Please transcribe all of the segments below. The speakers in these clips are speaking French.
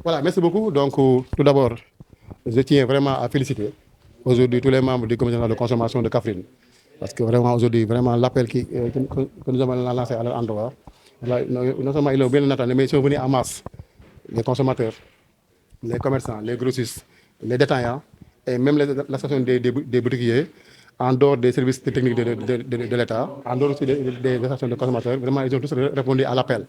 Voilà, merci beaucoup. Donc, tout d'abord, je tiens vraiment à féliciter aujourd'hui tous les membres du comité de consommation de Kaffrine. Parce que vraiment, aujourd'hui, vraiment, l'appel que nous avons lancé à leur endroit, non seulement ils l'ont bien entendu, mais ils sont venus en masse, les consommateurs, les commerçants, les grossistes, les détaillants et même l'association des boutiquiers, en dehors des services techniques de l'État, en dehors aussi des associations de consommateurs, vraiment ils ont tous répondu à l'appel.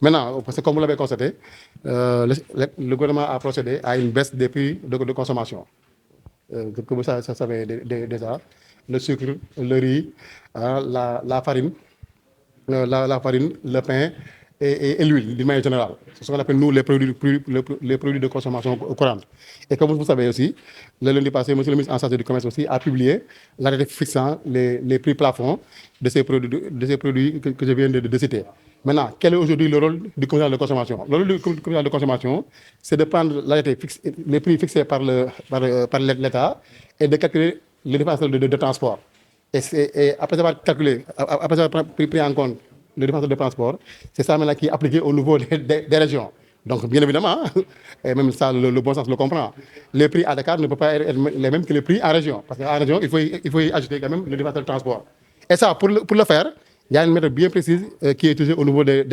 Maintenant, parce que comme vous l'avez constaté, le gouvernement a procédé à une baisse des prix de consommation. Que vous savez déjà, le sucre, le riz, la farine, la farine, le pain et l'huile, d'une manière générale. C'est ce qu'on appelle, nous, les produits de consommation courante. Et comme vous savez aussi, le lundi passé, M. le ministre en charge du Commerce aussi a publié l'arrêté fixant les prix plafonds de ces produits que je viens de citer. Maintenant, quel est aujourd'hui le rôle du commissaire de consommation? Le rôle du commissaire de consommation, c'est de prendre les prix fixés par l'État et de calculer les dépenses de transport. Et après avoir calculé, après avoir pris en compte le défenseur de transport, c'est ça maintenant qui est appliqué au niveau des régions. Donc, bien évidemment, et même ça, le bon sens le comprend. Les prix à Dakar ne peuvent pas être les mêmes que les prix en région. Parce qu'en région, il faut y ajouter quand même le défenseur de transport. Et ça, pour le faire, il y a une méthode bien précise qui est utilisée au niveau des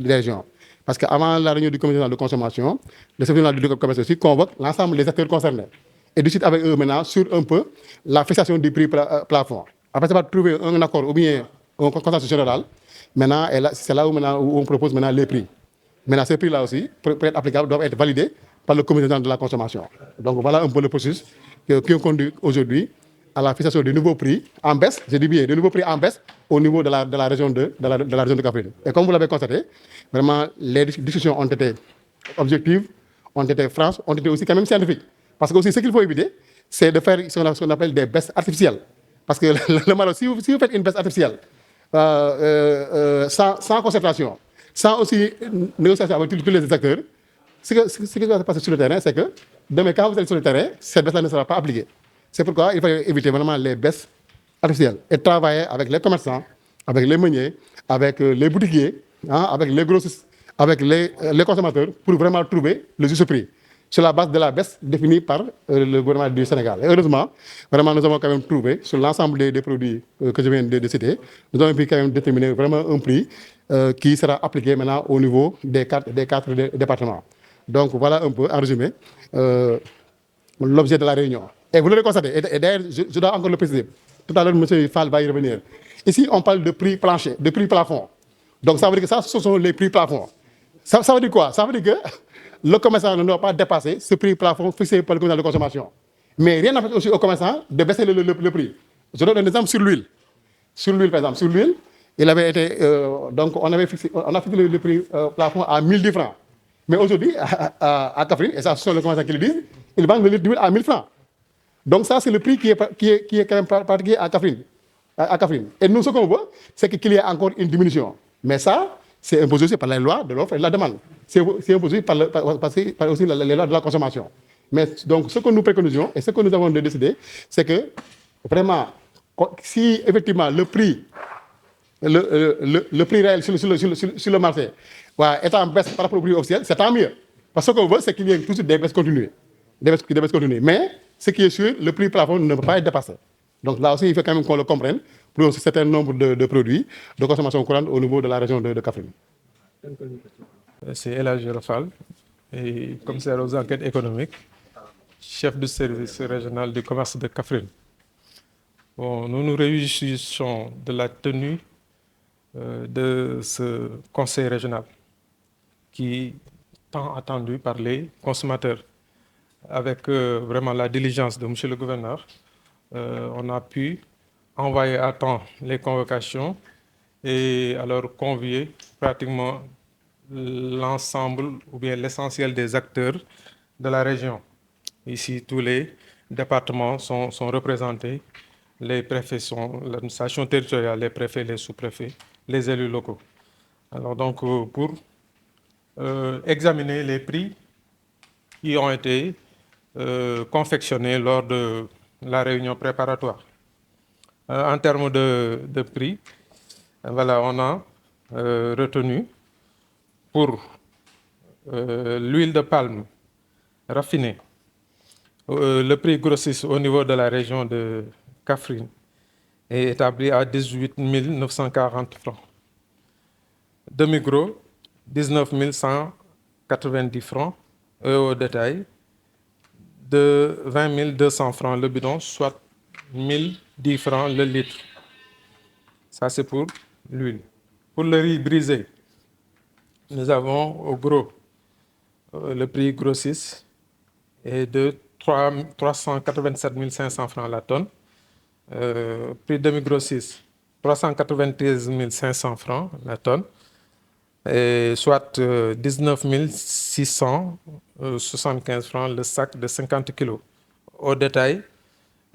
régions. Parce qu'avant la réunion du comité de consommation, le secrétaire du commerce aussi convoque l'ensemble des acteurs concernés et discute avec eux maintenant sur un peu la fixation du prix plafond. Après avoir trouvé un accord ou bien un consensus général, maintenant, c'est là où on propose maintenant les prix. Maintenant, ces prix-là aussi, pour être applicables, doivent être validés par le comité de la consommation. Donc voilà un peu le processus qui conduit aujourd'hui à la fixation de nouveaux prix en baisse, je dis bien, de nouveaux prix en baisse au niveau de la région de Kaffrine. Et comme vous l'avez constaté, vraiment, les discussions ont été objectives, ont été franches, ont été aussi quand même scientifiques. Parce que aussi, ce qu'il faut éviter, c'est de faire ce qu'on appelle des baisses artificielles. Parce que le malheur, si vous faites une baisse artificielle, sans concertation, sans aussi négociation avec tous les acteurs, ce qui va se passer sur le terrain, c'est que demain, quand vous êtes sur le terrain, cette baisse-là ne sera pas appliquée. C'est pourquoi il faut éviter vraiment les baisses artificielles et travailler avec les commerçants, avec les meuniers, avec les boutiquiers, avec les grossistes, avec les consommateurs pour vraiment trouver le juste prix sur la base de la baisse définie par le gouvernement du Sénégal. Et heureusement, vraiment, nous avons quand même trouvé sur l'ensemble des produits que je viens de citer, nous avons pu quand même déterminer vraiment un prix qui sera appliqué maintenant au niveau des quatre départements. Donc voilà un peu, en résumé, l'objet de la réunion. Et vous l'avez constaté, et d'ailleurs, je dois encore le préciser. Tout à l'heure, M. Fall va y revenir. Ici, on parle de prix plancher, de prix plafond. Donc ça veut dire que ça, ce sont les prix plafonds. Ça veut dire quoi? Ça veut dire que le commerçant ne doit pas dépasser ce prix plafond fixé par le commissaire de consommation. Mais rien n'empêche aussi au commerçant de baisser le prix. Je donne un exemple sur l'huile. Sur l'huile, par exemple, sur l'huile, il avait été, donc on a fixé le prix plafond à 1010 francs. Mais aujourd'hui, à Kaffrine, et ça ce sont les commerçants qui le disent, ils vendent le litre d'huile à 1000 francs. Donc ça, c'est le prix qui est quand même pratiqué à Kaffrine. Et nous, ce qu'on veut, c'est qu'il y ait encore une diminution. Mais ça, c'est imposé aussi par les lois de l'offre et de la demande. C'est imposé par aussi les lois de la consommation. Mais donc, ce que nous préconisons et ce que nous avons décidé, c'est que vraiment, si effectivement le prix réel sur le marché est en baisse par rapport au prix officiel, c'est tant mieux. Parce que ce qu'on veut, c'est qu'il y ait toujours des baisses continuées. Mais ce qui est sûr, le prix plafond ne peut pas être dépassé. Donc là aussi, il faut quand même qu'on le comprenne pour un certain nombre de produits de consommation courante au niveau de la région de Kaffrine. C'est El Hadji Fall, commissaire aux enquêtes économiques, chef du service régional du commerce de Kaffrine. Bon, nous nous réjouissons de la tenue de ce conseil régional qui est tant attendu par les consommateurs. Avec vraiment la diligence de M. le gouverneur, on a pu envoyer à temps les convocations et alors convier pratiquement l'ensemble ou bien l'essentiel des acteurs de la région. Ici, tous les départements sont représentés, les préfets sont l'administration territoriale, les préfets, les sous-préfets, les élus locaux. Alors donc, pour examiner les prix qui ont été confectionnés lors de la réunion préparatoire. En termes de prix, voilà, on a retenu pour l'huile de palme raffinée. Le prix grossiste au niveau de la région de Kaffrine est établi à 18 940 francs. Demi-gros, 19 190 francs. Et au détail, de 20 200 francs le bidon, soit 1010 francs le litre. Ça, c'est pour l'huile. Pour le riz brisé, nous avons au gros le prix grossiste est de 387 500 francs la tonne. Prix demi-grossiste, 393 500 francs la tonne, et soit 19 675 francs le sac de 50 kg. Au détail,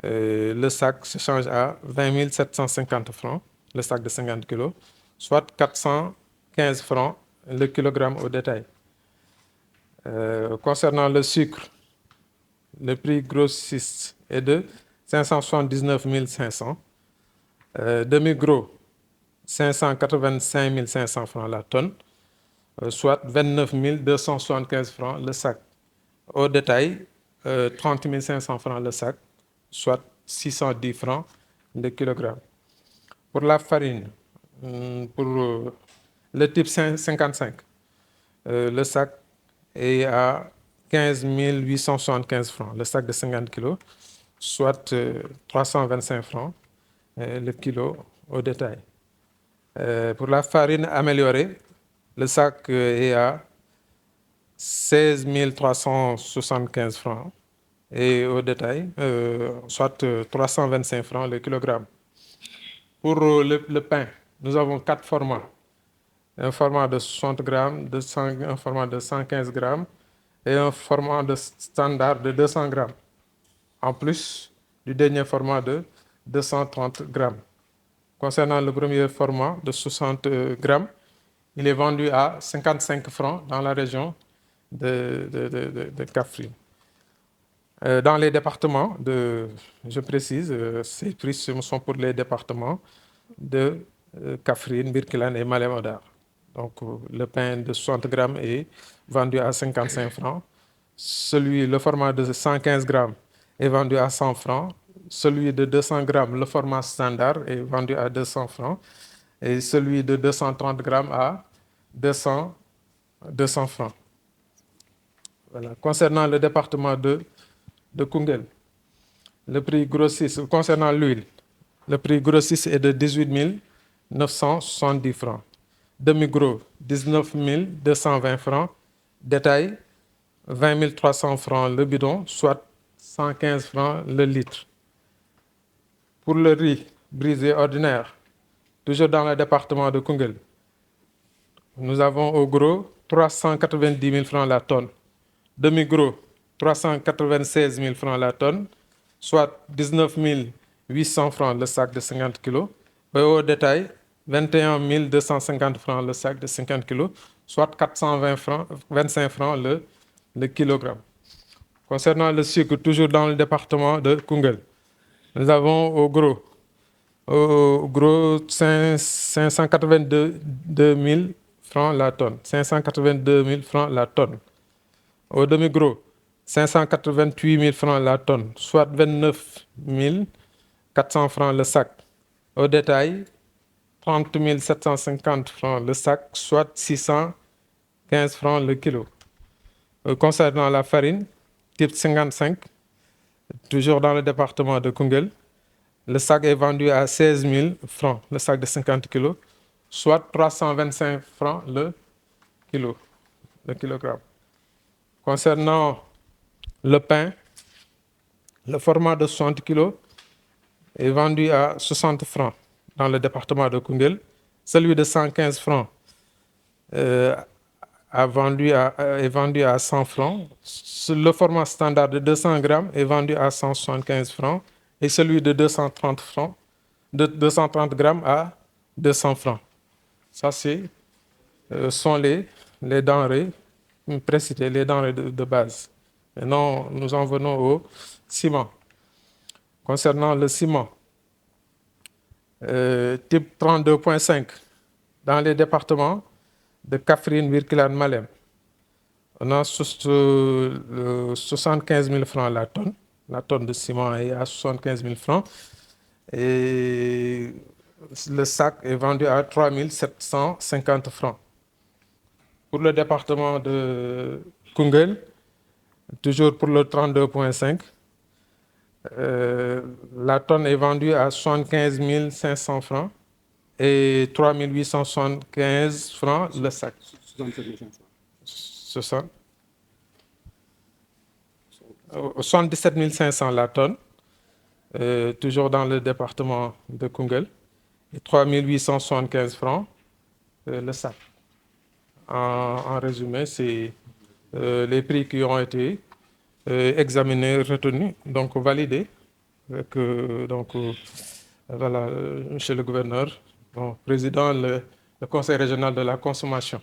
le sac se change à 20 750 francs, le sac de 50 kg, soit 415 francs le kilogramme au détail. Concernant le sucre, le prix grossiste est de 579 500. Demi-gros, 585 500 francs la tonne, soit 29 275 francs le sac. Au détail, 30 500 francs le sac, soit 610 francs le kilogramme. Pour la farine, pour le type 55, le sac est à 15 875 francs, le sac de 50 kg, soit 325 francs le kilo au détail. Pour la farine améliorée, le sac est à 16 375 francs et au détail, soit 325 francs le kilogramme. Pour le pain, nous avons 4 formats. Un format de 60 grammes, un format de 115 grammes et un format de standard de 200 grammes, en plus du dernier format de 230 grammes. Concernant le premier format de 60 grammes, il est vendu à 55 francs dans la région de Kaffrine. Dans les départements, je précise, ces prix sont pour les départements de Kaffrine, Birkelane et Malem Hodar. Donc le pain de 60 grammes est vendu à 55 francs. Le format de 115 grammes est vendu à 100 francs. Celui de 200 grammes, le format standard, est vendu à 200 francs. Et celui de 230 grammes à 200 francs. Voilà. Concernant le département de Koungheul, le prix grossiste, concernant l'huile, le prix grossiste est de 18 970 francs. Demi-gros, 19 220 francs. Détail, 20 300 francs le bidon, soit 115 francs le litre. Pour le riz brisé ordinaire, toujours dans le département de Koungheul, nous avons au gros 390 000 francs la tonne. Demi-gros, 396 000 francs la tonne, soit 19 800 francs le sac de 50 kg. Et au détail, 21 250 francs le sac de 50 kg, soit 425 francs le kilogramme. Concernant le sucre, toujours dans le département de Koungheul, nous avons au gros 582 000 francs la tonne. 582 000 francs la tonne. Au demi-gros, 588 000 francs la tonne, soit 29 400 francs le sac. Au détail, 30 750 francs le sac, soit 615 francs le kilo. Concernant la farine, type 55, toujours dans le département de Koungheul, le sac est vendu à 16 000 francs, le sac de 50 kg, soit 325 francs le kilogramme. Concernant le pain, le format de 60 kg est vendu à 60 francs dans le département de Koungheul. Celui de 115 francs est vendu à 100 francs. Le format standard de 200 grammes est vendu à 175 francs et celui de 230 grammes à 200 francs. Ça, sont les denrées précitées, les denrées de base. Maintenant, nous en venons au ciment. Concernant le ciment, type 32.5, dans les départements de Kaffrine, Birkelane, Malem, On a 75 000 francs la tonne. La tonne de ciment est à 75 000 francs. Et le sac est vendu à 3 750 francs. Pour le département de Koungheul, toujours pour le 32,5, la tonne est vendue à 75 500 francs et 3 875 francs le sac. 77 500 la tonne, toujours dans le département de Koungheul, et 3 875 francs le sac. En résumé, c'est les prix qui ont été examinés, retenus, donc validés. Voilà, monsieur le gouverneur, président, le Conseil régional de la consommation.